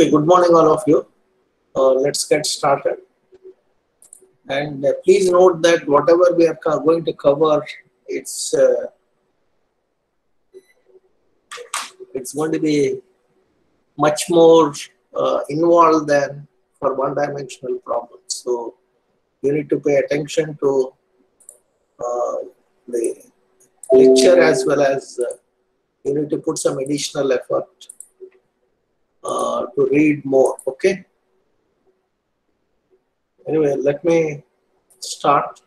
Okay, good morning all of you. Let's get started. And please note that whatever we are going to cover, it's going to be much more involved than for one-dimensional problems. So you need to pay attention to the lecture as well as you need to put some additional effort to read more. Okay. Anyway, let me start.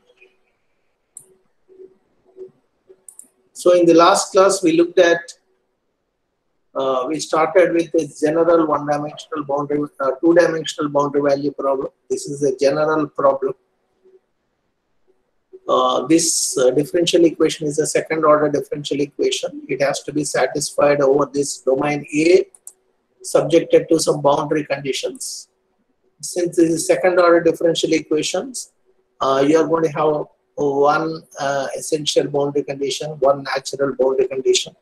So in the last class, we looked at, we started with a general one-dimensional boundary, two-dimensional boundary value problem. This is a general problem. This differential equation is a second-order differential equation. It has to be satisfied over this domain A, subjected to some boundary conditions. Since this is second-order differential equations, you are going to have one essential boundary condition, one natural boundary condition.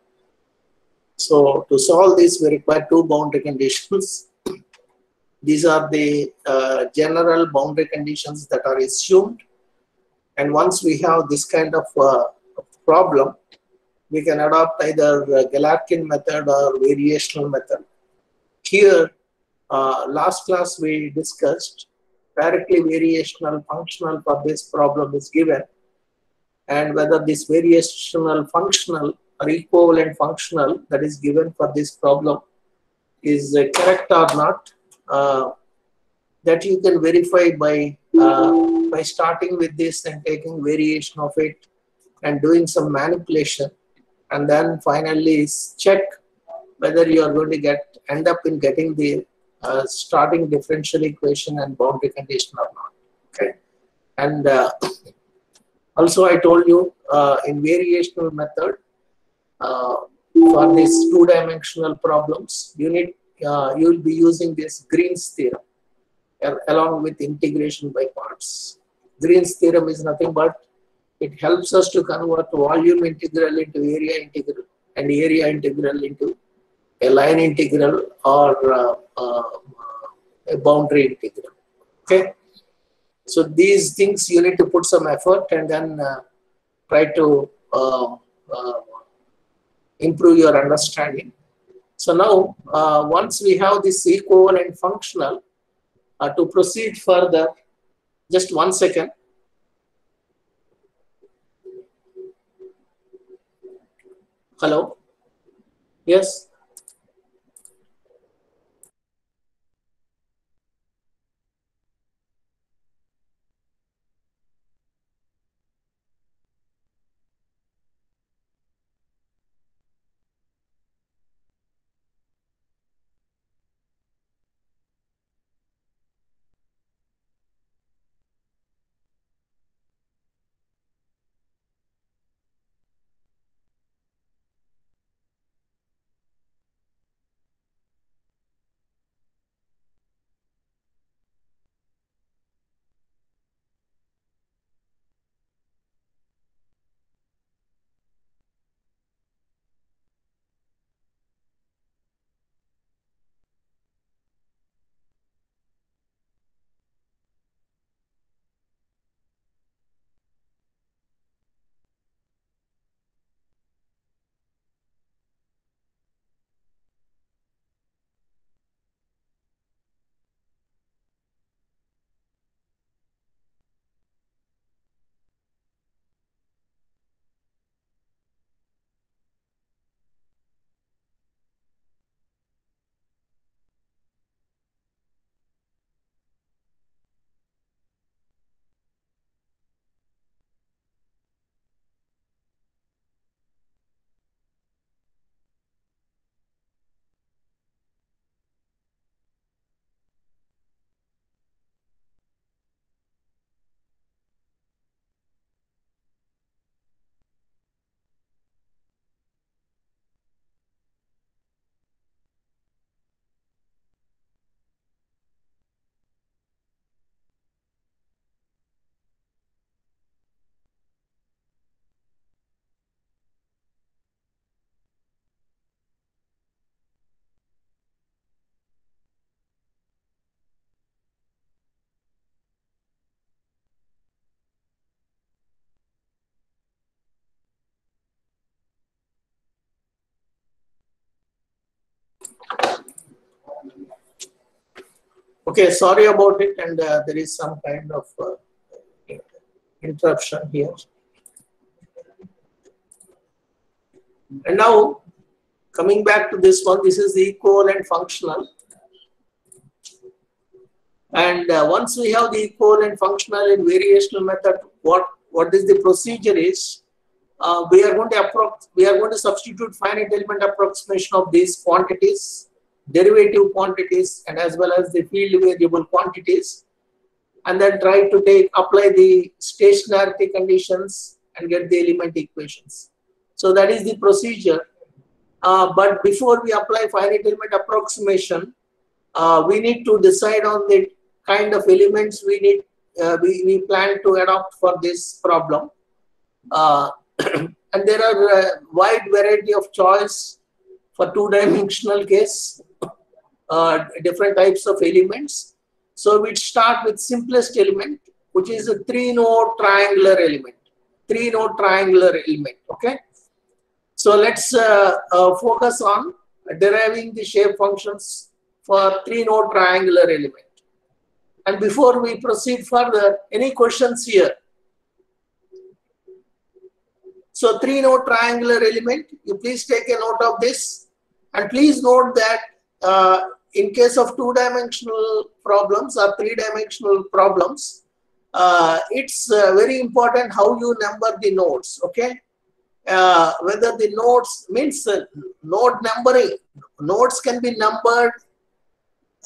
So to solve this, we require two boundary conditions. These are the general boundary conditions that are assumed. And once we have this kind of problem, we can adopt either Galerkin method or variational method. Here, last class we discussed directly variational functional for this problem is given, and whether this variational functional or equivalent functional that is given for this problem is correct or not, that you can verify by starting with this and taking variation of it and doing some manipulation, and then finally check whether you are going to end up in getting the starting differential equation and boundary condition or not. Okay, and also I told you in variational method for these two-dimensional problems, you will be using this Green's theorem along with integration by parts. Green's theorem is nothing but it helps us to convert volume integral into area integral and area integral into a line integral or a boundary integral. Okay, so these things you need to put some effort and then try to improve your understanding. So now once we have this equivalent functional, to proceed further, just 1 second. Hello? Yes? Okay, sorry about it, and there is some kind of interruption here. And now, coming back to this one, this is the equivalent functional. And once we have the equivalent functional in variational method, what is the procedure is, we are going to substitute finite element approximation of these quantities, derivative quantities, and as well as the field variable quantities, and then try to apply the stationarity conditions and get the element equations. So that is the procedure. But before we apply finite element approximation, we need to decide on the kind of elements we plan to adopt for this problem. And there are a wide variety of choice for two-dimensional case, different types of elements. So we start with simplest element, which is a three-node triangular element. Three-node triangular element. Okay. So let's focus on deriving the shape functions for three-node triangular element. And before we proceed further, any questions here? So three-node triangular element, you please take a note of this. And please note that in case of two-dimensional problems or three-dimensional problems, it's very important how you number the nodes, okay? Whether the nodes means node numbering, nodes can be numbered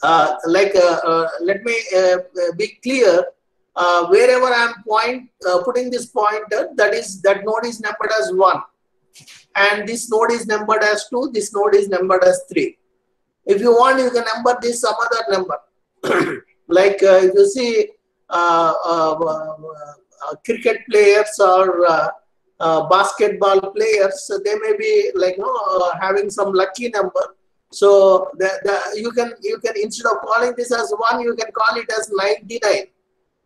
let me be clear. Wherever I am putting this pointer, that node is numbered as 1, and this node is numbered as 2, this node is numbered as 3. If you want, you can number this some other number. Like if you see cricket players or basketball players, they may be like having some lucky number. So you can instead of calling this as 1, you can call it as 99,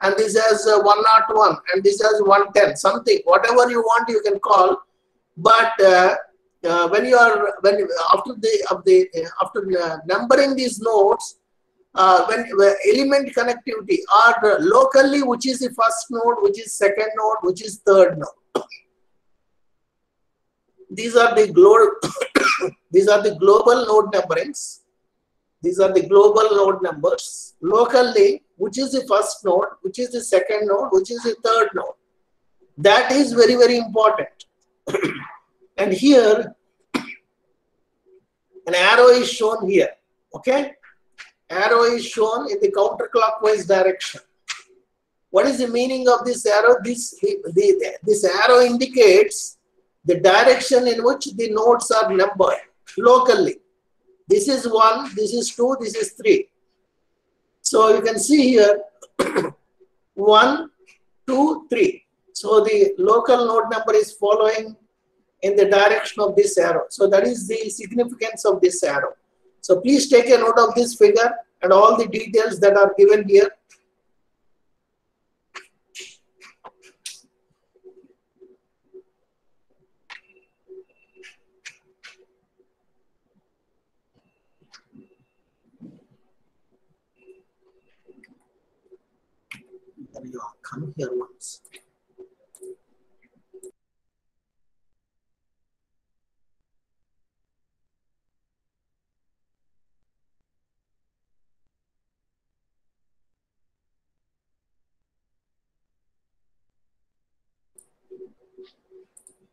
and this as 101, and this as 110. Something, whatever you want, you can call. But after numbering these nodes, when element connectivity are locally, which is the first node, which is second node, which is third node. These are the global node numberings. These are the global node numbers. Locally, which is the first node, which is the second node, which is the third node. That is very, very important. And here, an arrow is shown here. Okay? Arrow is shown in the counterclockwise direction. What is the meaning of this arrow? This arrow indicates the direction in which the nodes are numbered locally. This is 1, this is 2, this is 3. So you can see here 1, 2, 3. So the local node number is following in the direction of this arrow. So that is the significance of this arrow. So please take a note of this figure and all the details that are given here. Come here once.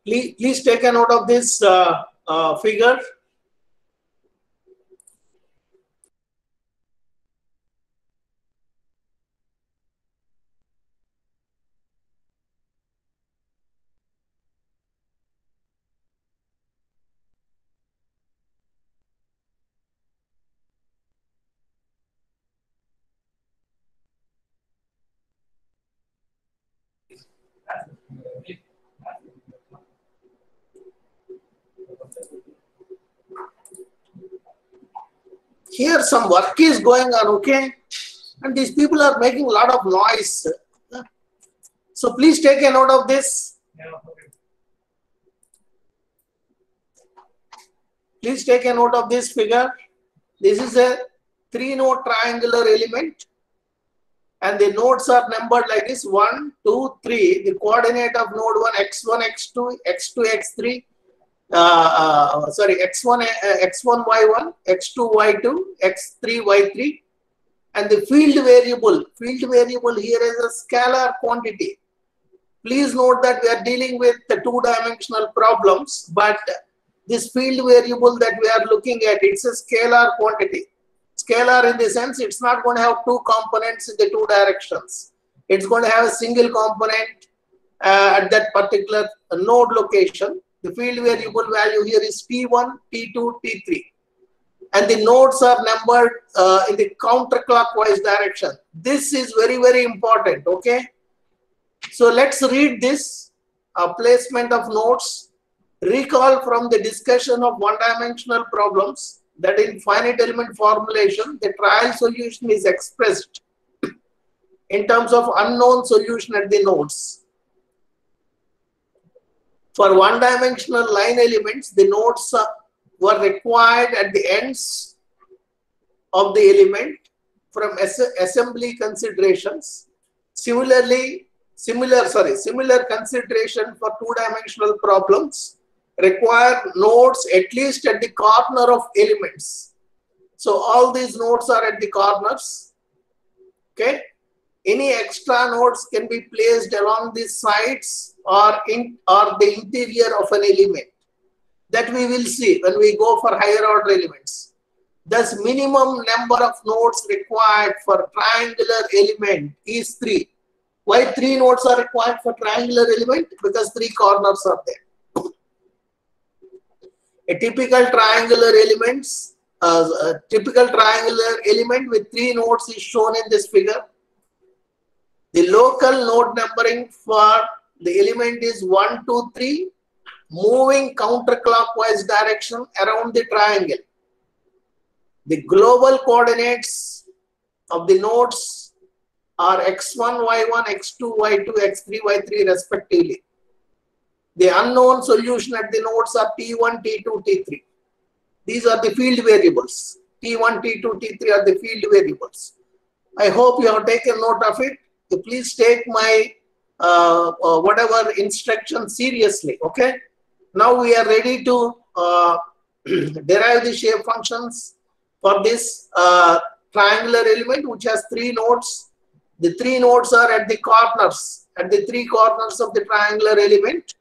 Please take a note of this figure. Here some work is going on, okay? And these people are making a lot of noise. So please take a note of this. Please take a note of this figure. This is a 3-node triangular element, and the nodes are numbered like this: 1, 2, 3. The coordinate of node 1, x1, x2, x2, x3. X1, x1, y1, x2, y2, x3, y3. And the field variable here is a scalar quantity. Please note that we are dealing with the two-dimensional problems, but this field variable that we are looking at, it's a scalar quantity. Scalar in the sense it's not going to have two components in the two directions. It's going to have a single component at that particular node location. The field variable value here is T1, T2, T3. And the nodes are numbered in the counterclockwise direction. This is very, very important, okay? So let's read this placement of nodes. Recall from the discussion of one-dimensional problems that in finite element formulation, the trial solution is expressed in terms of unknown solution at the nodes. For one-dimensional line elements, the nodes were required at the ends of the element from assembly considerations. Similar consideration for two-dimensional problems require nodes at least at the corner of elements. So all these nodes are at the corners. Okay. Any extra nodes can be placed along the sides or the interior of an element. That we will see when we go for higher order elements. Thus, minimum number of nodes required for triangular element is 3. Why 3 nodes are required for triangular element? Because 3 corners are there. A typical triangular element with 3 nodes is shown in this figure. The local node numbering for the element is 1, 2, 3, moving counterclockwise direction around the triangle. The global coordinates of the nodes are x1, y1, x2, y2, x3, y3 respectively. The unknown solution at the nodes are T1, T2, T3. These are the field variables. T1, T2, T3 are the field variables. I hope you have taken note of it. So please take my whatever instruction seriously. Okay. Now we are ready to derive the shape functions for this triangular element which has 3 nodes. The 3 nodes are at the corners, at the 3 corners of the triangular element.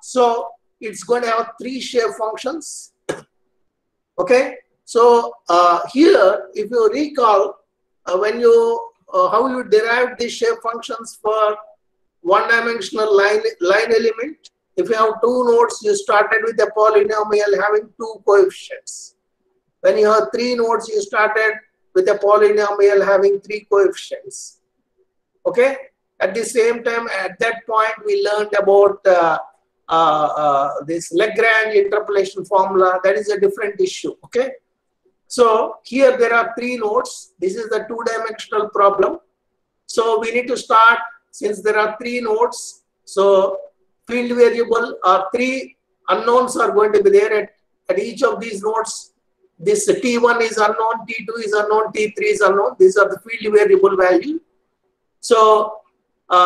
So it's going to have 3 shape functions. Okay. So here, if you recall, when you how you derive the shape functions for one-dimensional line element. If you have 2 nodes, you started with a polynomial having 2 coefficients. When you have 3 nodes, you started with a polynomial having 3 coefficients. Okay. At the same time, at that point, we learned about this Lagrange interpolation formula. That is a different issue. Okay. So here there are 3 nodes. This is the 2-dimensional problem. So we need to start, since there are 3 nodes. So field variable or 3 unknowns are going to be there at each of these nodes. This T1 is unknown, T2 is unknown, T3 is unknown. These are the field variable value. So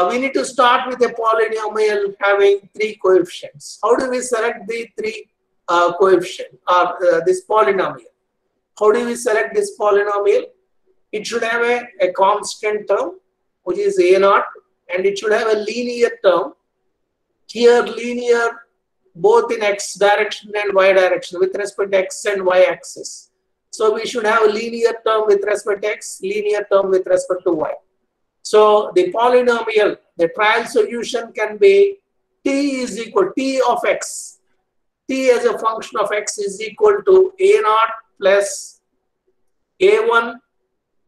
we need to start with a polynomial having 3 coefficients. How do we select the 3 coefficient or this polynomial? How do we select this polynomial? It should have a constant term, which is A0, and it should have a linear term. Here, linear both in x direction and y direction with respect to x and y axis. So we should have a linear term with respect to x, linear term with respect to y. So the polynomial, the trial solution can be t is equal t of x. T as a function of x is equal to A0 plus A1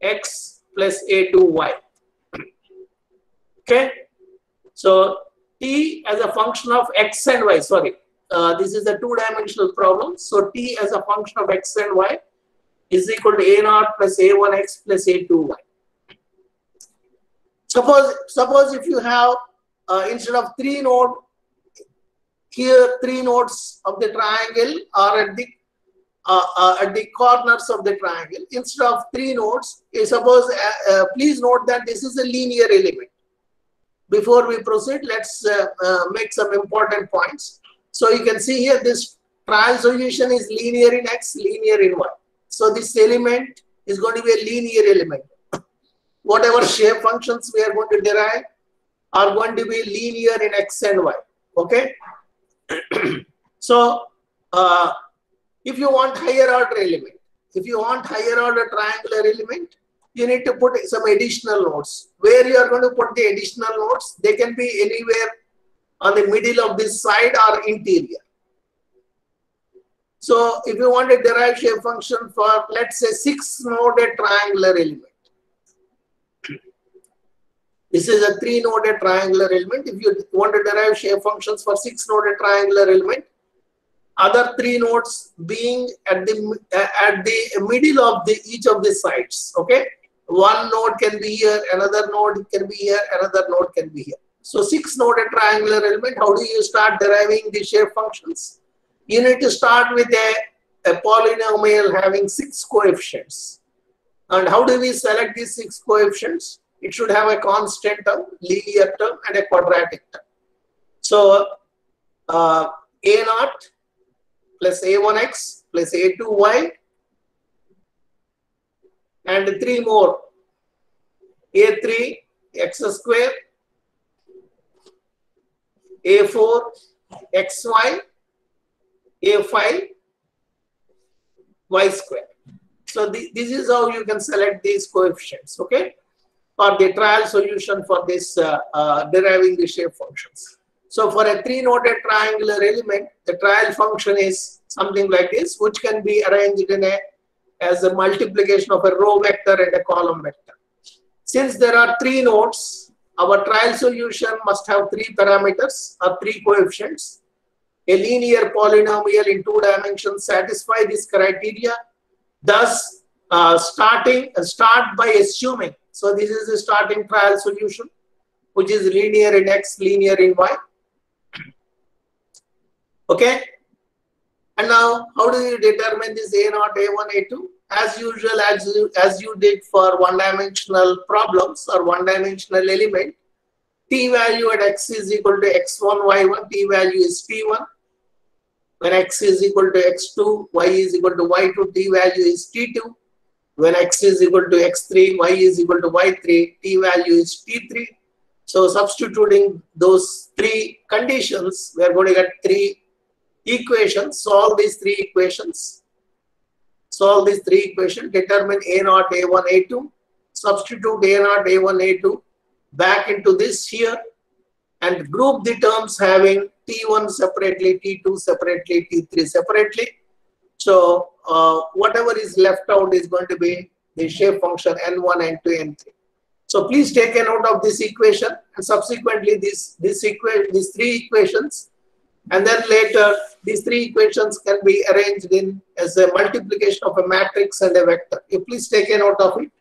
x plus A2 y. Okay. So t as a function of x and y, sorry, this is a 2-dimensional problem. So t as a function of x and y is equal to A0 plus A1x plus A2y. Suppose if you have instead of 3 nodes, here 3 nodes of the triangle are at the at the corners of the triangle. Instead of 3 nodes, suppose, please note that this is a linear element. Before we proceed, let's make some important points. So you can see here this trial solution is linear in X, linear in Y. So this element is going to be a linear element. Whatever shape functions we are going to derive are going to be linear in X and Y. Okay. So if you want higher order element, if you want higher order triangular element, you need to put some additional nodes. Where you are going to put the additional nodes, they can be anywhere on the middle of this side or interior. So if you want to derive shape function for, let's say, 6-noded triangular element. This is a 3-noded triangular element. If you want to derive shape functions for 6-noded triangular element, other 3 nodes being at the middle of each of the sides. Okay, one node can be here, another node can be here, another node can be here. So 6-noded triangular element. How do you start deriving the shape functions? You need to start with a polynomial having 6 coefficients. And how do we select these 6 coefficients? It should have a constant term, linear term, and a quadratic term. So A0 plus A1x plus A2y and 3 more, A3 x square, A4 xy, A5 y square. So this is how you can select these coefficients, okay, for the trial solution for this deriving the shape functions. So for a 3-noded triangular element, the trial function is something like this, which can be arranged in as a multiplication of a row vector and a column vector. Since there are 3 nodes, our trial solution must have 3 parameters or 3 coefficients. A linear polynomial in 2 dimensions satisfy this criteria. Thus, start by assuming. So this is the starting trial solution, which is linear in X, linear in Y. Okay. And now, how do you determine this A0, A1, A2? As usual, as you did for one-dimensional problems or one-dimensional element, t value at X is equal to X1, Y1, t value is T1. When X is equal to X2, Y is equal to Y2, t value is T2. When X is equal to X3, Y is equal to Y3, t value is T3. So substituting those 3 conditions, we are going to get 3 equations. Solve these 3 equations. Solve these 3 equations. Determine A0, A1, A2. Substitute A0, A1, A2 back into this here and group the terms having T1 separately, T2 separately, T3 separately. So whatever is left out is going to be the shape function N1, N2, N3. So please take a note of this equation and subsequently these 3 equations, and then later these 3 equations can be arranged in as a multiplication of a matrix and a vector. You please take a note of it.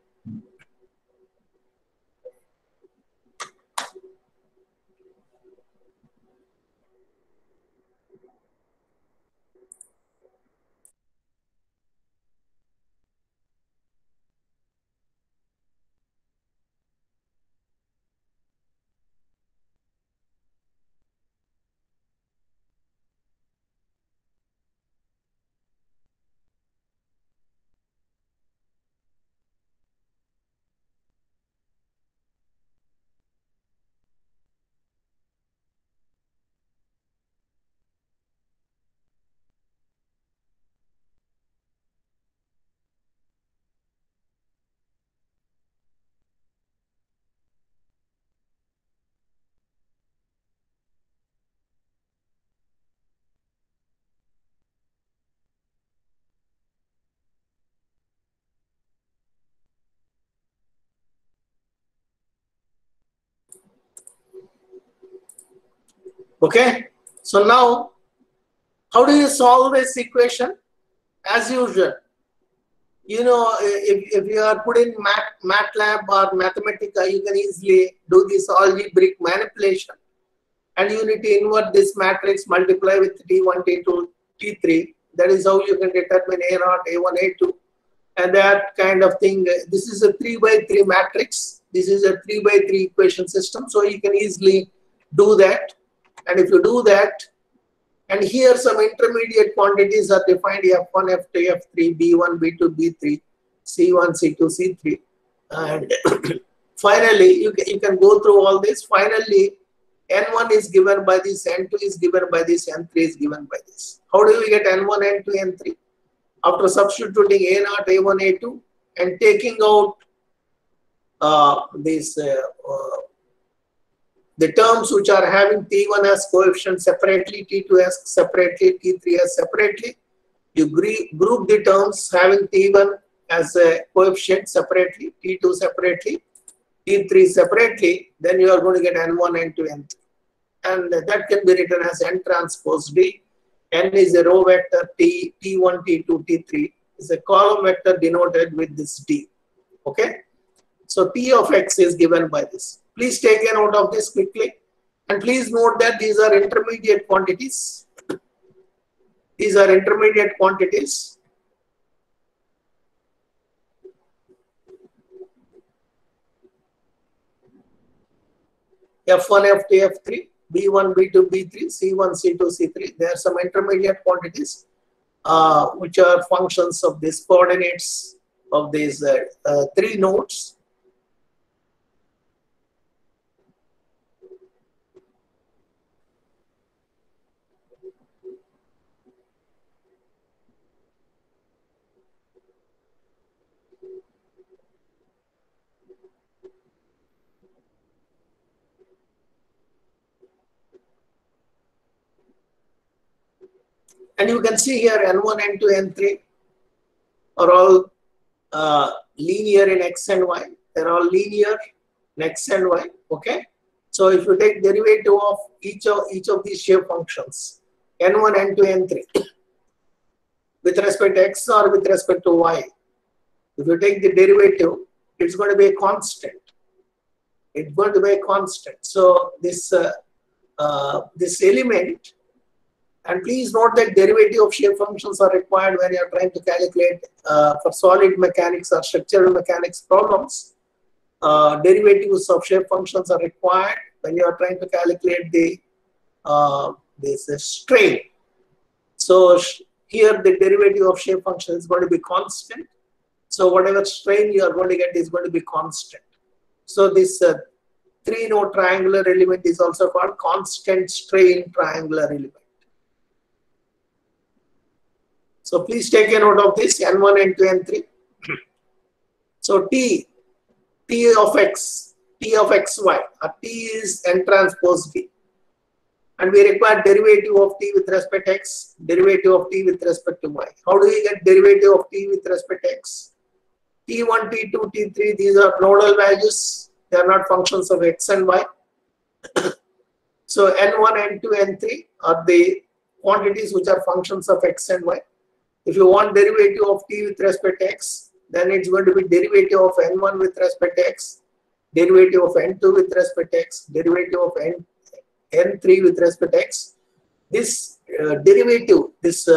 Okay, so now how do you solve this equation? As usual, you know, if you are put in MATLAB or Mathematica, you can easily do this algebraic manipulation, and you need to invert this matrix, multiply with T1, T2, T3, That is how you can determine A0, A1, A2, and that kind of thing. This is a 3 by 3 matrix. This is a 3 by 3 equation system, so you can easily do that. And if you do that, and here some intermediate quantities are defined: F1, F2, F3, B1, B2, B3, C1, C2, C3, and finally you can go through all this. Finally, N1 is given by this, N2 is given by this, N3 is given by this. How do we get N1, N2, N3? After substituting A0, A1, A2 and taking out the terms which are having T1 as coefficient separately, T2 as separately, T3 as separately, you group the terms having T1 as a coefficient separately, T2 separately, T3 separately, then you are going to get N1, N2, N3. And that can be written as N transpose D. N is a row vector, T1, T2, T3 is a column vector denoted with this D. Okay? So P of X is given by this. Please take a note of this quickly. And please note that these are intermediate quantities. These are intermediate quantities. F1, F2, F3, B1, B2, B3, C1, C2, C3. There are some intermediate quantities which are functions of these coordinates of these 3 nodes. And you can see here N1, N2, N3 are all linear in X and Y. They're all linear in X and Y. Okay. So if you take derivative of each of these shape functions, N1, N2, N3, with respect to X or with respect to Y, if you take the derivative, it's going to be a constant. It's going to be a constant. So this this element. And please note that derivative of shape functions are required when you are trying to calculate for solid mechanics or structural mechanics problems. Derivatives of shape functions are required when you are trying to calculate the this strain. So here the derivative of shape function is going to be constant. So whatever strain you are going to get is going to be constant. So this 3-node triangular element is also called constant strain triangular element. So please take a note of this, N1, N2, N3. So T of X, T of XY, T is N transpose D. And we require derivative of T with respect to X, derivative of T with respect to Y. How do we get derivative of T with respect to X? T1, T2, T3, these are nodal values. They are not functions of X and Y. So N1, N2, N3 are the quantities which are functions of X and Y. If you want derivative of T with respect to X, then it's going to be derivative of N1 with respect to X, derivative of N2 with respect to X, derivative of N3 with respect to X. This derivative, this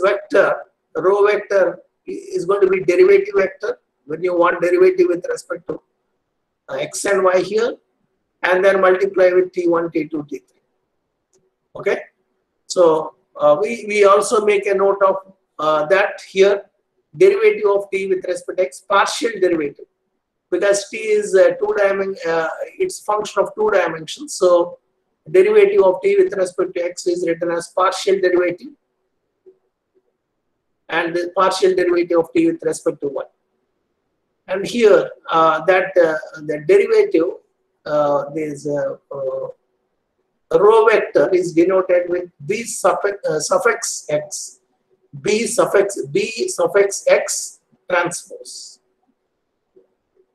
vector, row vector is going to be derivative vector when you want derivative with respect to X and Y here, and then multiply with T1, T2, T3. Okay. So we also make a note of that here, derivative of T with respect to X, partial derivative, because T is it's function of 2 dimensions. So derivative of T with respect to X is written as partial derivative, and the partial derivative of T with respect to Y. And here the derivative, this row vector is denoted with B suffix X. B suffix X transpose.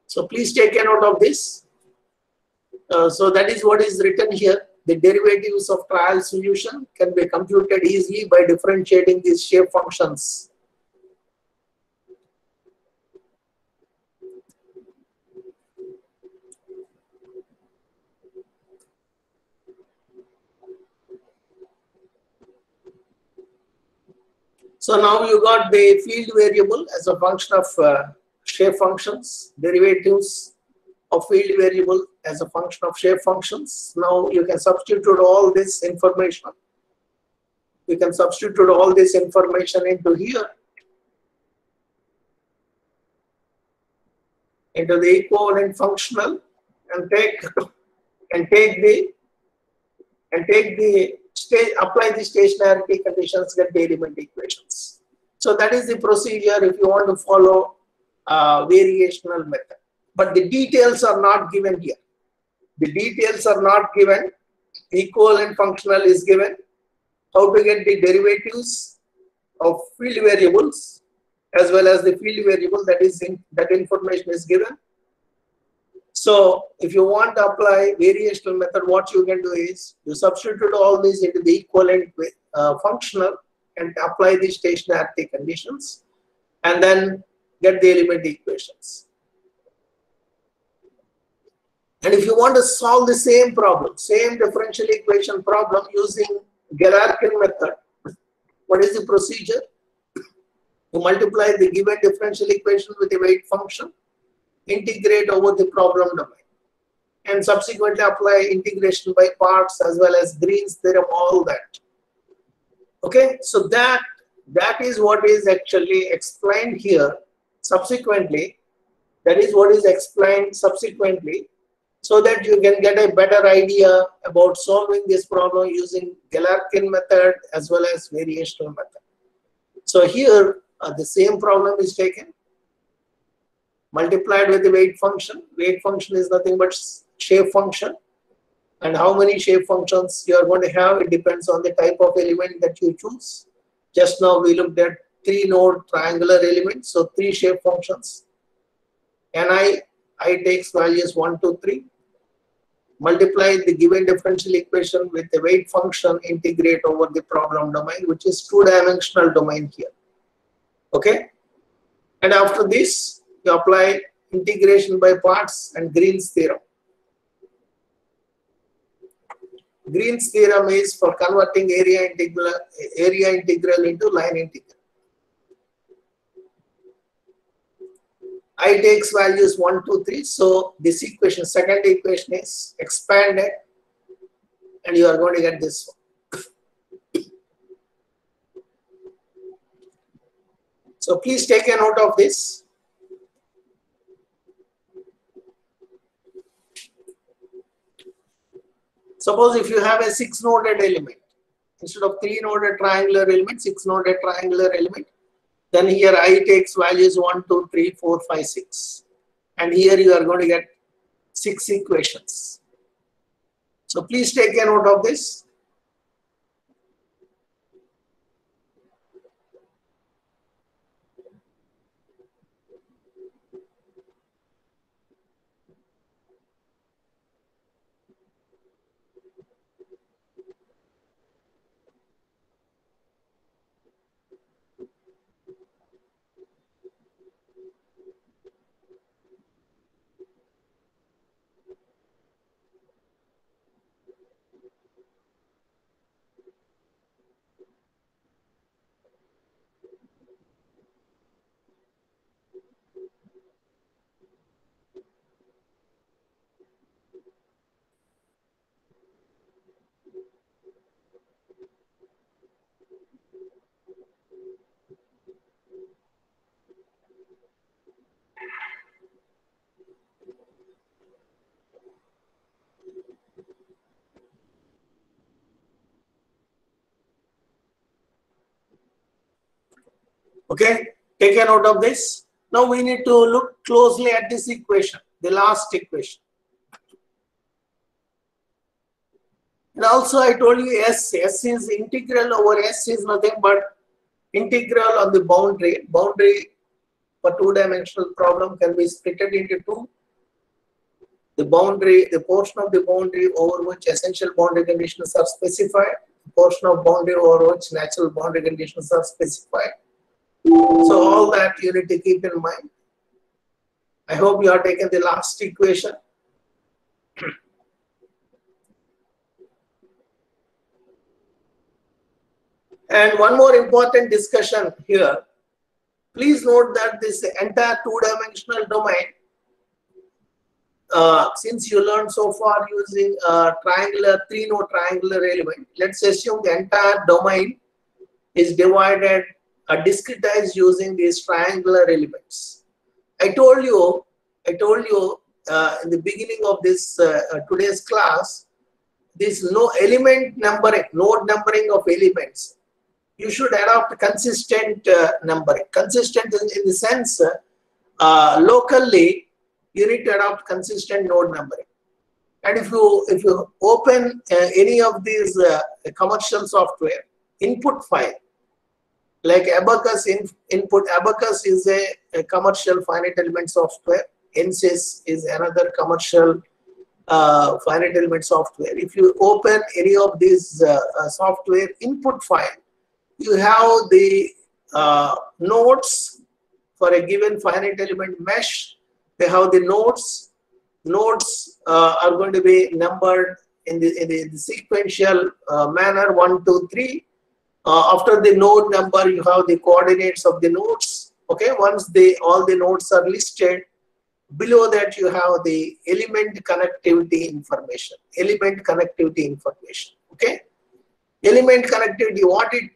So please take a note of this. So that is what is written here. The derivatives of trial solution can be computed easily by differentiating these shape functions. So now you got the field variable as a function of shape functions, derivatives of field variable as a function of shape functions. Now you can substitute all this information. You can substitute all this information into here, into the equivalent functional, and apply the stationarity conditions, get the element equations. So that is the procedure if you want to follow variational method. But the details are not given here. The details are not given. Equivalent functional is given. How to get the derivatives of field variables as well as the field variable, that is that information is given. So if you want to apply variational method, what you can do is you substitute all these into the equivalent functional and apply the stationarity conditions and then get the element equations. And if you want to solve the same problem, same differential equation problem using Galerkin method, what is the procedure? You multiply the given differential equation with a weight function, integrate over the problem domain, and subsequently apply integration by parts as well as Green's theorem, all that. Okay, so that is what is actually explained here subsequently. That is what is explained subsequently, so that you can get a better idea about solving this problem using Galerkin method as well as variational method. So here the same problem is taken, multiplied with the weight function. Weight function is nothing but shape function, and how many shape functions you are going to have, it depends on the type of element that you choose. Just now we looked at 3-node triangular elements, so 3 shape functions. Ni, I takes values 1, 2, 3. Multiply the given differential equation with the weight function, integrate over the problem domain, which is 2-dimensional domain here. Okay, and after this you apply integration by parts and Green's theorem. Green's theorem is for converting area integral into line integral. I takes values 1, 2, 3. So this equation, second equation, is expanded, and you are going to get this one. So please take a note of this. Suppose if you have a 6-noded element, instead of 3-noded triangular element, 6-noded triangular element, then here I takes values 1, 2, 3, 4, 5, 6. And here you are going to get 6 equations. So please take a note of this. Okay, take a note of this. Now we need to look closely at this equation, the last equation. And also I told you S is integral over S is nothing but integral on the boundary. Boundary for 2-dimensional problem can be split into 2. The boundary, the portion of the boundary over which essential boundary conditions are specified, the portion of boundary over which natural boundary conditions are specified. So all that you need to keep in mind. I hope you have taken the last equation. And one more important discussion here. Please note that this entire two-dimensional domain, since you learned so far using triangular, three-node triangular element, let's assume the entire domain is divided or discretized using these triangular elements. I told you in the beginning of this today's class, this node numbering of elements. You should adopt consistent numbering. Consistent in the sense, locally, you need to adopt consistent node numbering. And if you open any of these commercial software input file, like Abacus input, Abacus is a commercial finite element software. NSYS is another commercial finite element software. If you open any of these software input file, you have the nodes for a given finite element mesh. They have the nodes. Nodes are going to be numbered in the sequential manner 1, 2, 3. After the node number, you have the coordinates of the nodes. Okay, once all the nodes are listed, below that you have the element connectivity information. Element connectivity information. Okay. Element connectivity, what it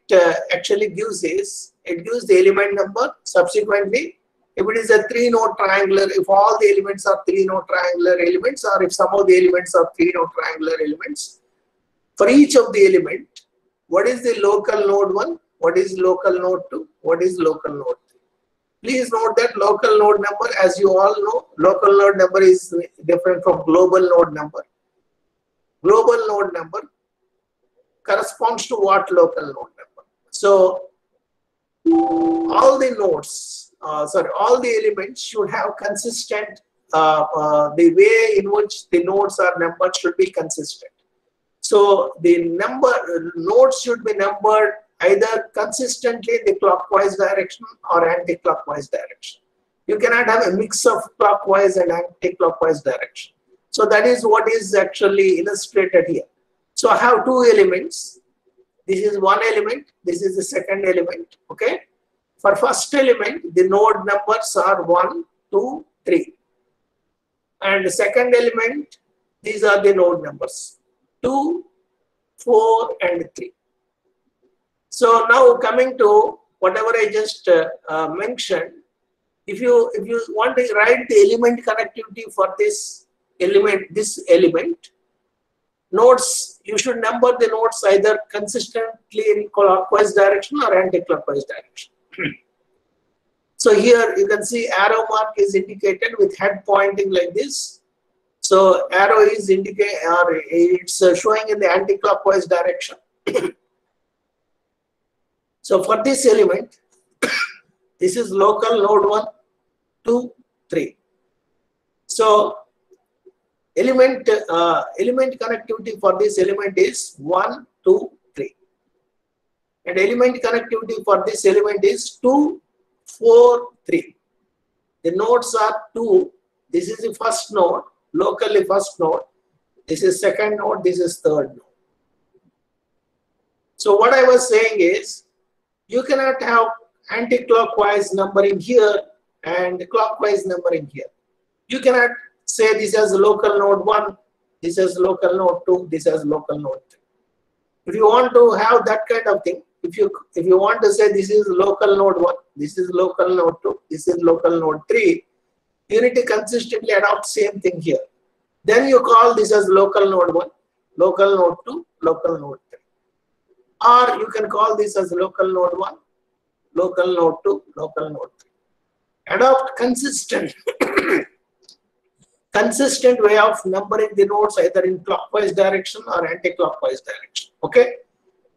actually gives is, it gives the element number. Subsequently, if it is a three-node triangular, if all the elements are three-node triangular elements, or if some of the elements are three-node triangular elements, for each of the element, what is the local node 1, what is local node 2, what is local node 3. Please note that local node number, as you all know, local node number is different from global node number. Global node number corresponds to what local node number. So all the nodes, all the elements should have consistent, the way in which the nodes are numbered should be consistent. So the nodes should be numbered either consistently in the clockwise direction or anti-clockwise direction. You cannot have a mix of clockwise and anti-clockwise direction. So that is what is actually illustrated here. So I have two elements. This is one element. This is the second element. Okay. For first element, the node numbers are 1, 2, 3. And the second element, these are the node numbers 2, 4, and 3. So now coming to whatever I just mentioned, if you want to write the element connectivity for this element, nodes, you should number the nodes either consistently in clockwise direction or anti-clockwise direction. So here you can see arrow mark is indicated with head pointing like this. So arrow is it's showing in the anti-clockwise direction. So for this element, this is local node 1, 2, 3. So element connectivity for this element is 1, 2, 3. And element connectivity for this element is 2, 4, 3. The nodes are 2. This is the first node, locally first node. This is second node, this is third node. So what I was saying is, you cannot have anti-clockwise numbering here and clockwise numbering here. You cannot say this as local node 1, this is local node 2, this is local node 3. If you want to have that kind of thing, if you want to say this is local node 1, this is local node 2, this is local node 3, you need to consistently adopt same thing here. Then you call this as local node 1, local node 2, local node 3. Or you can call this as local node 1, local node 2, local node 3. Adopt consistent way of numbering the nodes either in clockwise direction or anti-clockwise direction. Okay.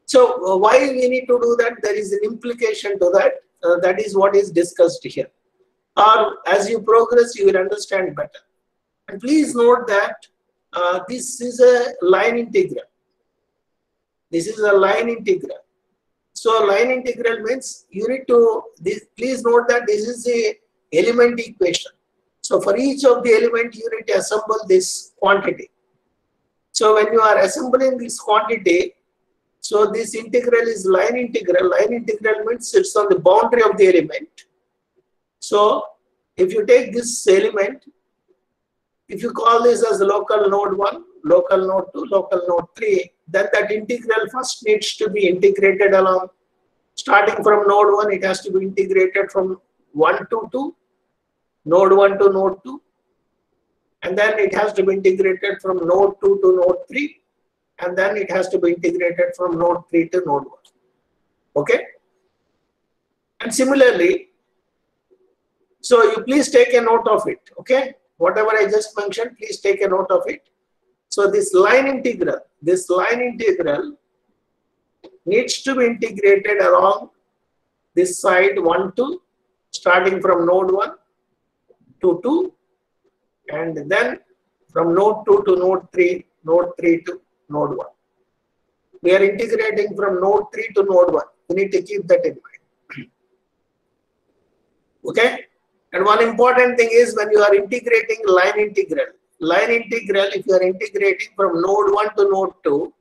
So why we need to do that? There is an implication to that. That is what is discussed here. Or as you progress, you will understand better. And please note that this is a line integral. This is a line integral. So line integral means you need to, please note that this is a element equation. So for each of the element, you need to assemble this quantity. So when you are assembling this quantity, So this integral is line integral. Line integral means it's on the boundary of the element. So if you take this element, if you call this as local node 1, local node 2, local node 3, then that integral first needs to be integrated along. Starting from node 1, it has to be integrated from 1 to 2, node 1 to node 2. And then it has to be integrated from node 2 to node 3. And then it has to be integrated from node 3 to node 1. Okay? And similarly, so you please take a note of it. Okay? Whatever I just mentioned, please take a note of it. So this line integral needs to be integrated along this side 1, 2, starting from node 1 to 2, and then from node 2 to node 3 to node 1. We are integrating from node 3 to node 1. You need to keep that in mind. Okay? And one important thing is when you are integrating line integral, if you are integrating from node 1 to node 2,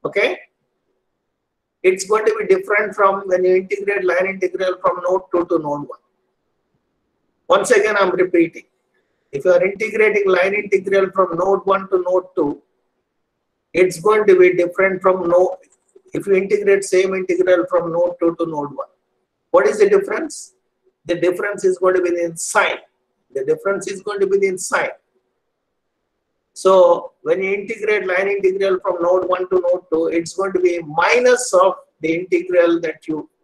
okay, it's going to be different from when you integrate line integral from node 2 to node 1. Once again, I'm repeating. If you are integrating line integral from node 1 to node 2, it's going to be different from node. If you integrate same integral from node 2 to node 1. What is the difference? The difference is going to be in sign. The difference is going to be in sign. So when you integrate line integral from node 1 to node 2, it's going to be minus of the integral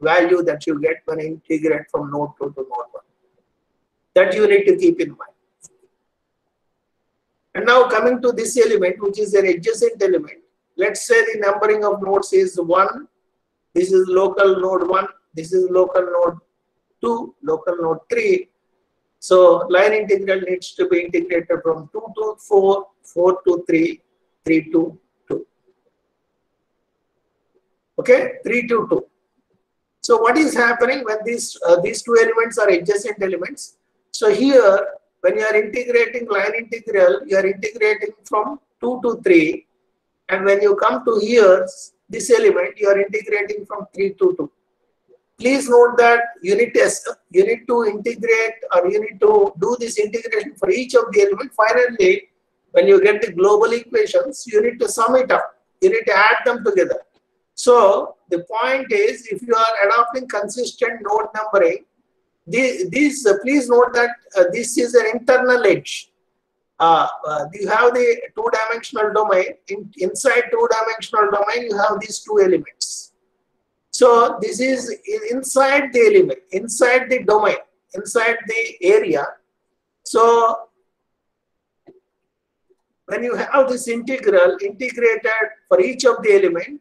value that you get when you integrate from node 2 to node 1. That you need to keep in mind. And now coming to this element, which is an adjacent element. Let's say the numbering of nodes is 1. This is local node 1. This is local node 2, local node 3. So line integral needs to be integrated from 2 to 4, 4 to 3, 3 to 2. Okay, 3 to 2. So what is happening when these two elements are adjacent elements? So here, when you are integrating line integral, you are integrating from 2 to 3. And when you come to here, this element, you are integrating from 3 to 2. Please note that you need to integrate, or you need to do this integration for each of the elements. Finally, when you get the global equations, you need to sum it up. You need to add them together. So the point is, if you are adopting consistent node numbering, please note that this is an internal edge. You have the two-dimensional domain. Inside two-dimensional domain, you have these two elements. So this is inside the element, inside the domain, inside the area. So when you have this integral integrated for each of the element,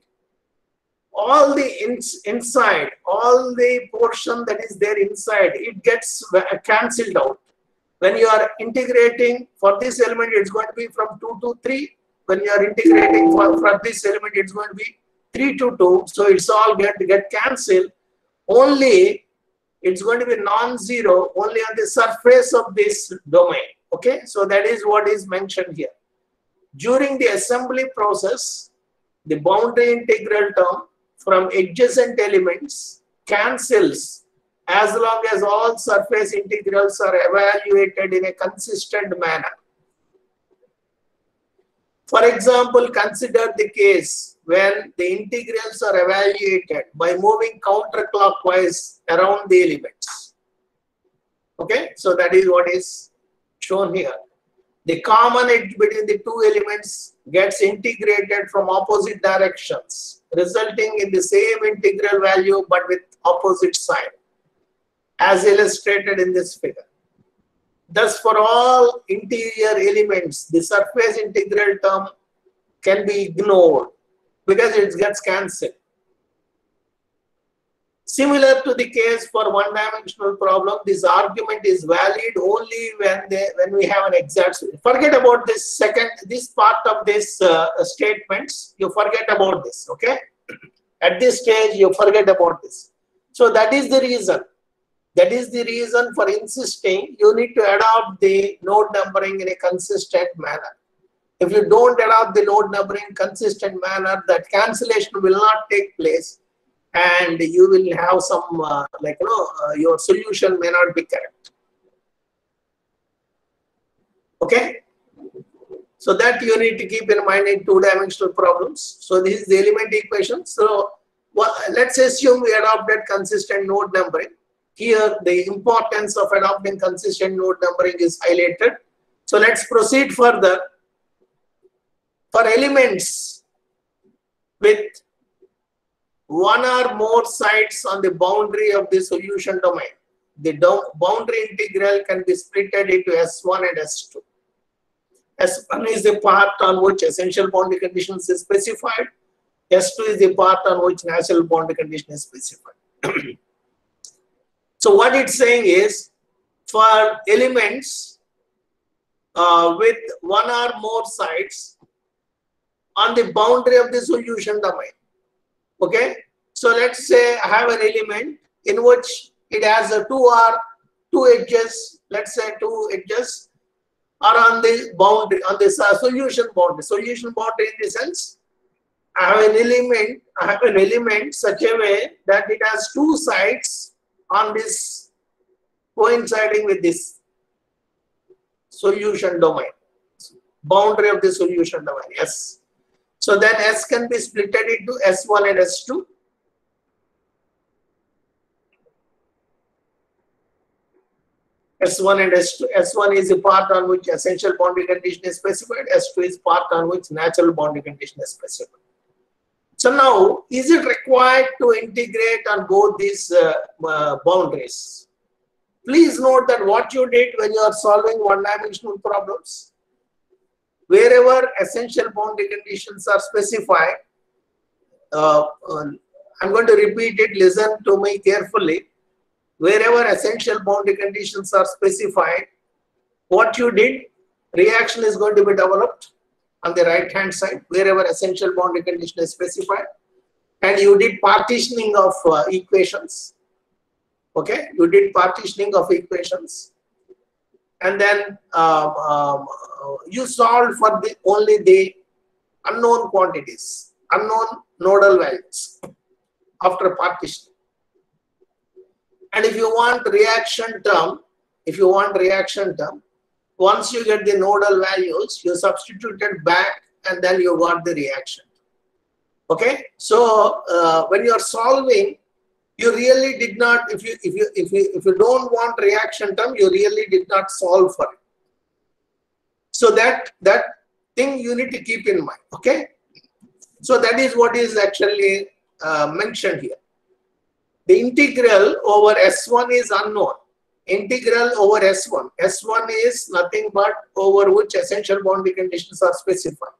all the inside, all the portion that is there inside, it gets cancelled out. When you are integrating for this element, it's going to be from 2 to 3. When you are integrating for this element, it's going to be 3 to 2. So it's all going to get cancelled. Only it's going to be non-zero only on the surface of this domain. Okay, so that is what is mentioned here. During the assembly process, the boundary integral term from adjacent elements cancels as long as all surface integrals are evaluated in a consistent manner. For example, consider the case when the integrals are evaluated by moving counterclockwise around the elements. Okay, so that is what is shown here. The common edge between the two elements gets integrated from opposite directions, resulting in the same integral value but with opposite sign, as illustrated in this figure. Thus, for all interior elements, the surface integral term can be ignored because it gets cancelled. Similar to the case for one-dimensional problem, this argument is valid only when we have an exact. Forget about this part of this statements. You forget about this. Okay, at this stage you forget about this. So that is the reason. That is the reason for insisting you need to adopt the node numbering in a consistent manner. If you don't adopt the node numbering consistent manner, that cancellation will not take place, and you will have some your solution may not be correct. Okay, so that you need to keep in mind in two-dimensional problems. So this is the element equation. So let's assume we adopted consistent node numbering. Here the importance of adopting consistent node numbering is highlighted. So let's proceed further. For elements with one or more sites on the boundary of the solution domain, the boundary integral can be split into S1 and S2. S1 is the part on which essential boundary conditions is specified. S2 is the part on which natural boundary condition is specified. So what it's saying is, for elements with one or more sites on the boundary of the solution domain. Okay, so let's say I have an element in which it has a two edges. Let's say two edges are on the boundary, on the solution boundary. Solution boundary in the sense, I have an element such a way that it has two sides on this coinciding with this solution domain, boundary of the solution domain. Yes. So then S can be split into S1 and S2. S1 and S2. S1 is the part on which essential boundary condition is specified. S2 is part on which natural boundary condition is specified. So now, is it required to integrate on both these boundaries? Please note that what you did when you are solving one-dimensional problems, wherever essential boundary conditions are specified, I'm going to repeat it, listen to me carefully. Wherever essential boundary conditions are specified, what you did, reaction is going to be developed on the right hand side, wherever essential boundary condition is specified, and you did partitioning of equations. Okay, you did partitioning of equations, and then you solved for only the unknown quantities, unknown nodal values after partitioning. And if you want reaction term, once you get the nodal values, you substituted back and then you got the reaction. Okay, so when you are solving, you really did not, if you don't want reaction term, you really did not solve for it. So that thing you need to keep in mind. Okay, so that is what is actually mentioned here. The integral over S1 is unknown. Integral over S1. S1 is nothing but over which essential boundary conditions are specified.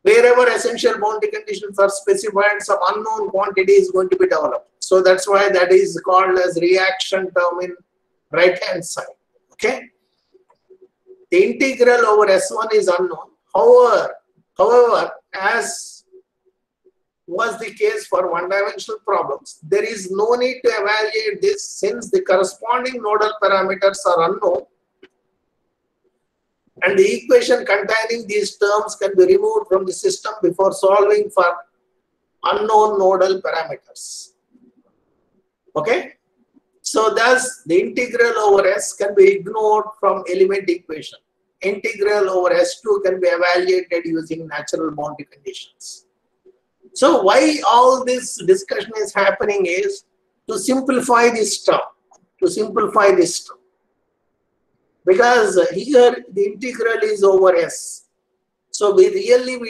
Wherever essential boundary conditions are specified, some unknown quantity is going to be developed. So that's why that is called as reaction term in right hand side. Okay. The integral over S1 is unknown. However, as was the case for one-dimensional problems, there is no need to evaluate this since the corresponding nodal parameters are unknown, and the equation containing these terms can be removed from the system before solving for unknown nodal parameters. Okay, so thus the integral over S can be ignored from element equation. Integral over S2 can be evaluated using natural boundary conditions. So why all this discussion is happening is to simplify this term, because here the integral is over S. So we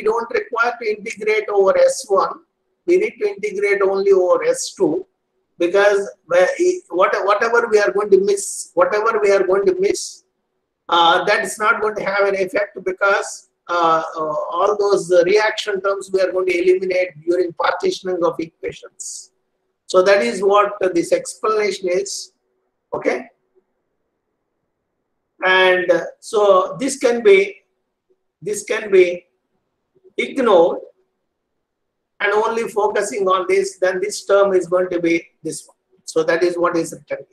don't require to integrate over S1. We need to integrate only over S2, because whatever we are going to miss, that is not going to have an effect, because all those reaction terms we are going to eliminate during partitioning of equations. So that is what this explanation is. Okay, and so this can be ignored and only focusing on this, then this term is going to be this one. So that is what is written.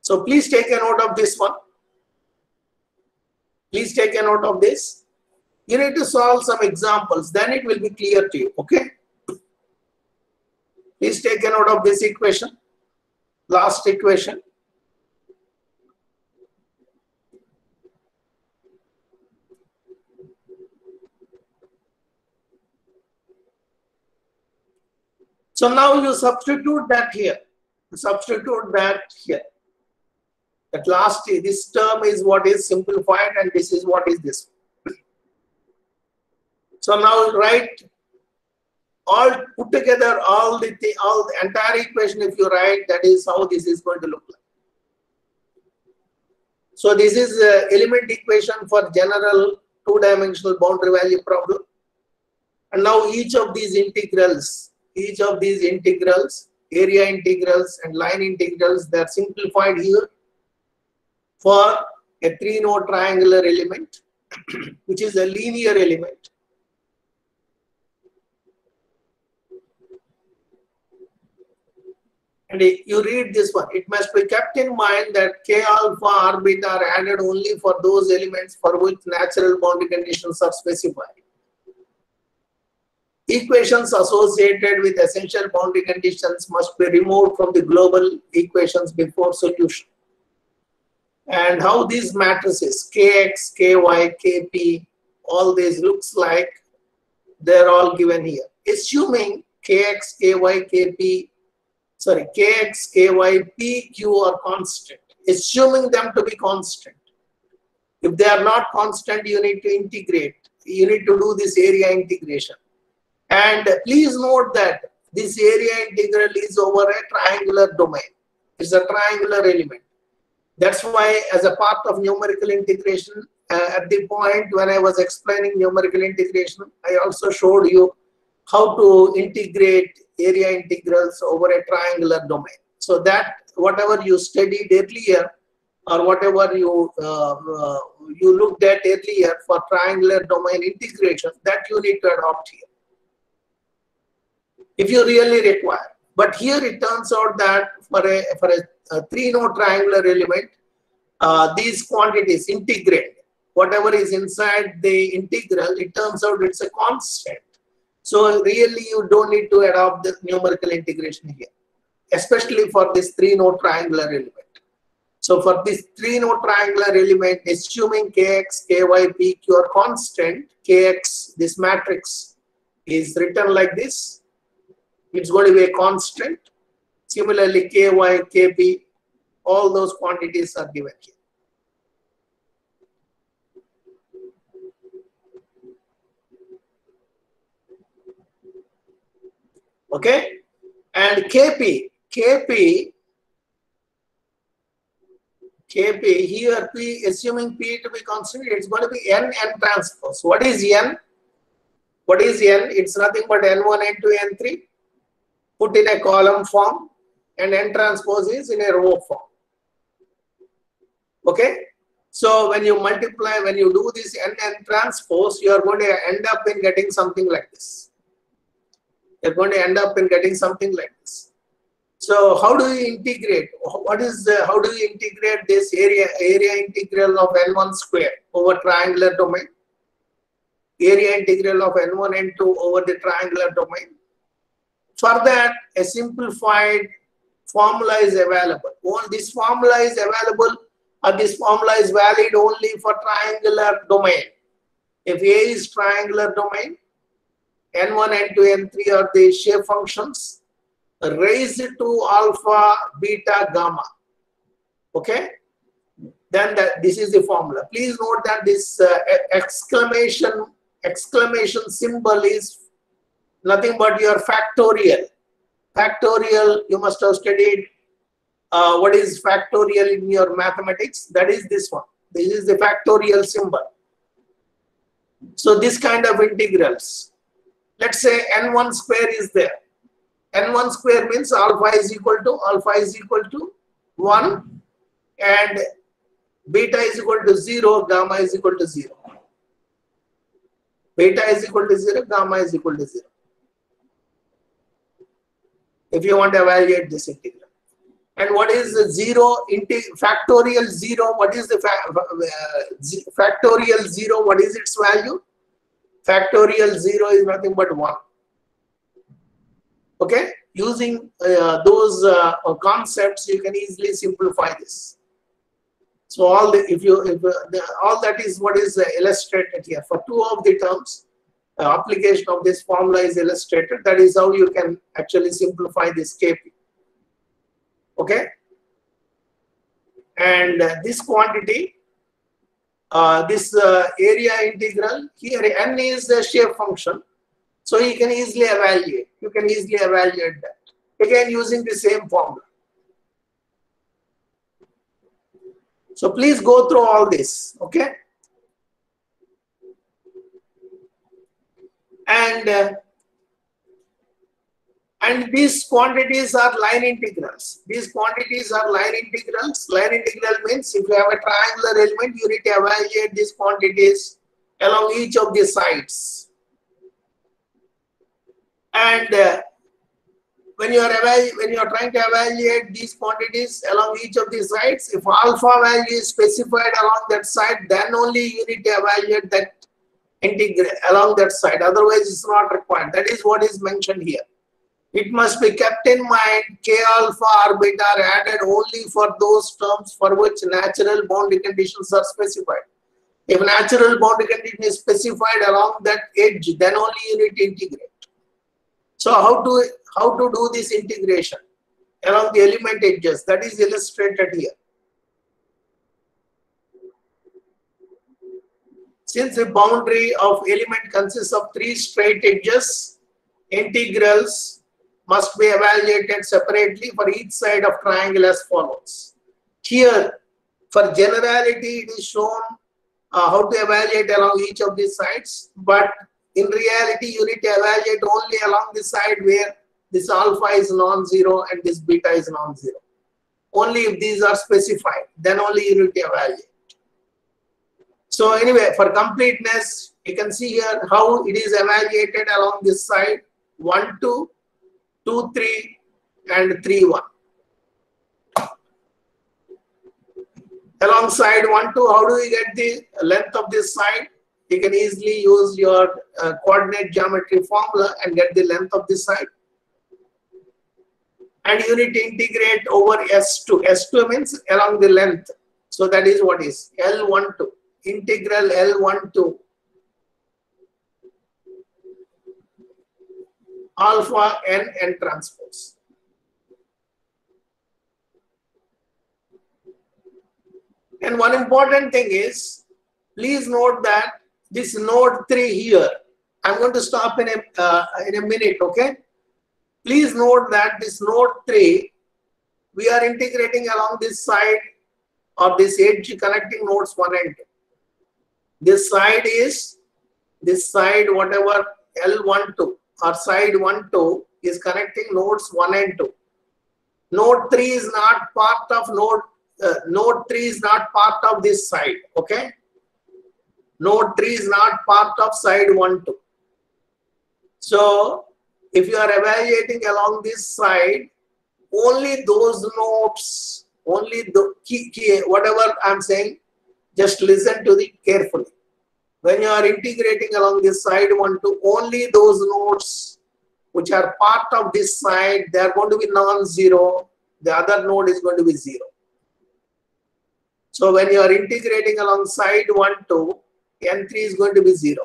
So please take a note of this one. Please take a note of this. You need to solve some examples, then it will be clear to you. Okay. Please take a note of this equation. Last equation. So now you substitute that here. Substitute that here. At last, this term is what is simplified, and this is what is this. So now write all, put together all the entire equation. If you write, that is how this is going to look like. So this is element equation for general two-dimensional boundary value problem. And now each of these integrals, area integrals and line integrals, they are simplified here for a three-node triangular element, which is a linear element. And you read this one. It must be kept in mind that K alpha R beta are added only for those elements for which natural boundary conditions are specified. Equations associated with essential boundary conditions must be removed from the global equations before solution. And how these matrices Kx, Ky, Kp, all these looks like, they're all given here. Assuming Kx, Ky, Kp, sorry, Kx, Ky, Pq are constant. Assuming them to be constant. If they are not constant, you need to integrate. You need to do this area integration. And please note that this area integral is over a triangular domain. It's a triangular element. That's why, as a part of numerical integration, at the point when I was explaining numerical integration, I also showed you how to integrate area integrals over a triangular domain. So that whatever you studied earlier, or whatever you looked at earlier for triangular domain integration, that you need to adopt here, if you really require. But here it turns out that for a three-node triangular element, these quantities integrate. Whatever is inside the integral, it turns out it's a constant. So really you don't need to adopt the numerical integration here, especially for this three-node triangular element. So for this three-node triangular element, assuming Kx, Ky, Pq are constant, Kx, this matrix is written like this. It's going to be a constant. Similarly, Ky, Kp, all those quantities are given here. Okay, and Kp here, P, assuming P to be constant, it's going to be n transpose. What is n? What is n? It's nothing but n1, n2, n3 put in a column form, and n transpose is in a row form. Okay, so when you multiply, when you do this n transpose, you are going to end up in getting something like this. You're going to end up in getting something like this. So how do you integrate? What is how do you integrate this area integral of n1 square over triangular domain? Area integral of n1, n2 over the triangular domain. For that, a simplified formula is available. All this formula is available, or this formula is valid only for triangular domain. If A is triangular domain, n1, n2, n3 are the shape functions raised to alpha, beta, gamma. Okay, then this is the formula. Please note that this exclamation symbol is nothing but your factorial. Factorial, you must have studied what is factorial in your mathematics. That is this one. This is the factorial symbol. So this kind of integrals. Let's say n1 square is there. N1 square means alpha is equal to 1 and beta is equal to 0, gamma is equal to 0. Beta is equal to 0, gamma is equal to 0. If you want to evaluate this integral. And what is the factorial 0? What is the factorial 0? What is its value? Factorial 0 is nothing but 1. Okay, using those concepts, you can easily simplify this. So all that is what is illustrated here. For 2 of the terms, application of this formula is illustrated. That is how you can actually simplify this Kp. Okay, and this quantity, this area integral here, n is the shape function, so you can easily evaluate. You can easily evaluate that again using the same formula. So please go through all this, okay? And these quantities are line integrals. These quantities are line integrals. Line integral means if you have a triangular element, you need to evaluate these quantities along each of the sides. And when you are trying to evaluate these quantities along each of the sides, if alpha value is specified along that side, then only you need to evaluate that integral along that side. Otherwise, it's not required. That is what is mentioned here. It must be kept in mind K alpha or beta are added only for those terms for which natural boundary conditions are specified. If natural boundary condition is specified along that edge, then only you need to integrate. So how to do this integration along the element edges? That is illustrated here. Since the boundary of element consists of 3 straight edges, integrals must be evaluated separately for each side of triangle as follows. Here, for generality, it is shown how to evaluate along each of these sides, but in reality, you need to evaluate only along the side where this alpha is non-zero and this beta is non-zero. Only if these are specified, then only you need to evaluate. So anyway, for completeness, you can see here how it is evaluated along this side: 1, 2, 2, 3, and 3, 1. Alongside 1, 2, how do we get the length of this side? You can easily use your coordinate geometry formula and get the length of this side. And you need to integrate over S2. S2 means along the length. So that is what is L12. Integral L12 alpha n transpose. And one important thing is, please note that this node 3 here, I'm going to stop in a minute, okay? Please note that this node 3, we are integrating along this side of this edge connecting nodes 1 and 2. This side is, this side whatever L12 or side 1, 2 is connecting nodes 1 and 2. Node 3 is not part of node 3 is not part of this side, okay? Node 3 is not part of side 1, 2. So if you are evaluating along this side, only those nodes, only the key whatever I'm saying, just listen to it carefully. When you are integrating along this side 1, 2, only those nodes which are part of this side, they are going to be non-zero. The other node is going to be 0. So when you are integrating along side 1, 2, n3 is going to be 0.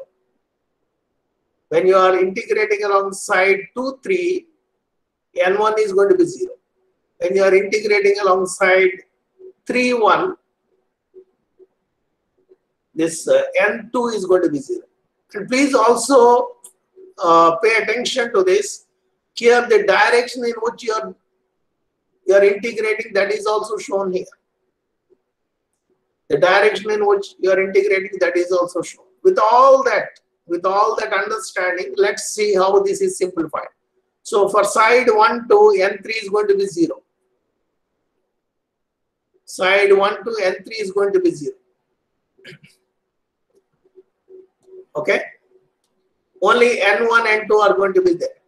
When you are integrating along side 2, 3, n1 is going to be 0. When you are integrating along side 3, 1, this n2 is going to be 0. And please also pay attention to this. Here the direction in which you are integrating, that is also shown here. The direction in which you are integrating, that is also shown. With all that understanding, let's see how this is simplified. So for side 1, 2, n3 is going to be 0. Side 1, 2, n3 is going to be 0. Okay, only n1 and 2 are going to be there.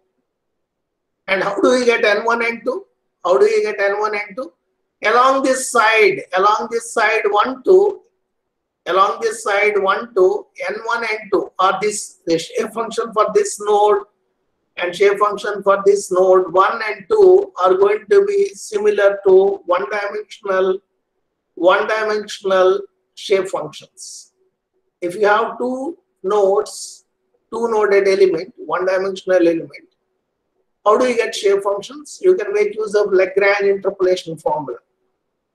And how do we get n1 and 2? How do you get N1, N2? Along this side 1, 2, along this side 1, 2, N1, N2 are the shape function for this node and shape function for this node 1 and 2 are going to be similar to one-dimensional shape functions. If you have two nodes, two-noded element, one-dimensional element, how do you get shape functions? You can make use of Lagrange interpolation formula.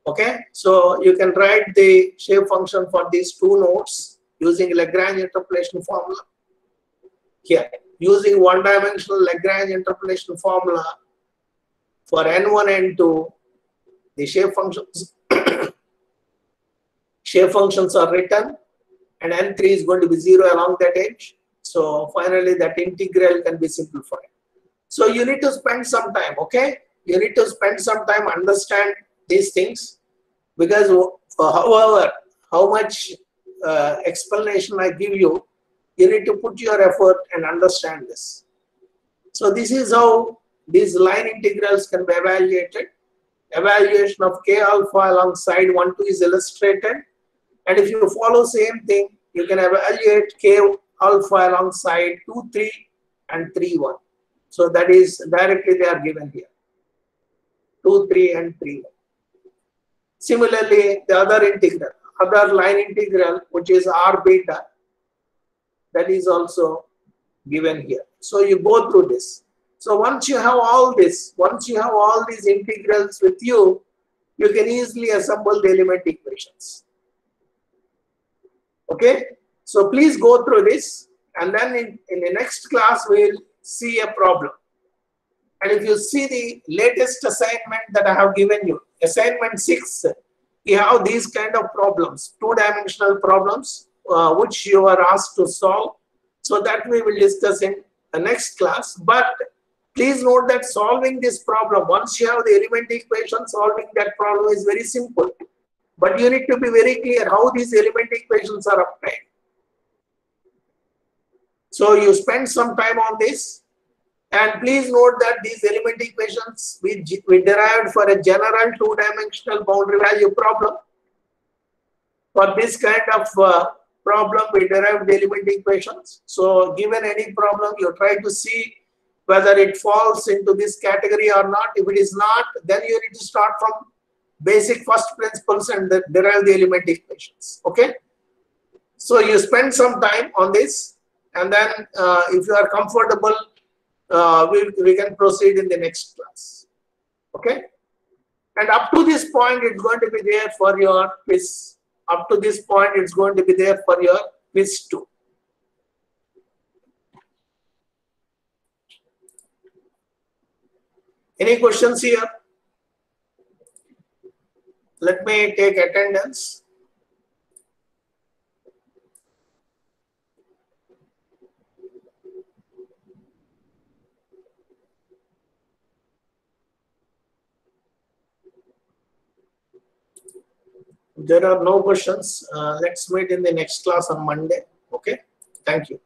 Okay, so you can write the shape function for these two nodes using Lagrange interpolation formula. Here, using one-dimensional Lagrange interpolation formula for N1, N2, the shape functions are written, and N3 is going to be 0 along that edge. So finally, that integral can be simplified. So you need to spend some time, okay? You need to spend some time understand these things, because however, how much explanation I give you, you need to put your effort and understand this. So this is how these line integrals can be evaluated. Evaluation of k alpha along side 1, 2 is illustrated. And if you follow same thing, you can evaluate k alpha along side 2, 3 and 3, 1. So that is directly they are given here. 2, 3 and 3, 1. Similarly, the other line integral, which is r beta, that is also given here. So you go through this. So once you have all this, once you have all these integrals with you, you can easily assemble the element equations. Okay, so please go through this, and then in the next class we will see a problem. And if you see the latest assignment that I have given you, assignment 6, you have these kind of problems, two-dimensional problems, which you are asked to solve. So that we will discuss in the next class. But please note that solving this problem, once you have the element equation, solving that problem is very simple. But you need to be very clear how these element equations are obtained. So you spend some time on this. And please note that these element equations we derived for a general two-dimensional boundary value problem. For this kind of problem, we derived the element equations. So given any problem, you try to see whether it falls into this category or not. If it is not, then you need to start from basic first principles and derive the element equations. Okay. So you spend some time on this, and then if you are comfortable, we can proceed in the next class. Okay. And up to this point, it's going to be there for your quiz. Up to this point, it's going to be there for your quiz too. Any questions here? Let me take attendance. There are no questions. Let's meet in the next class on Monday. Okay. Thank you.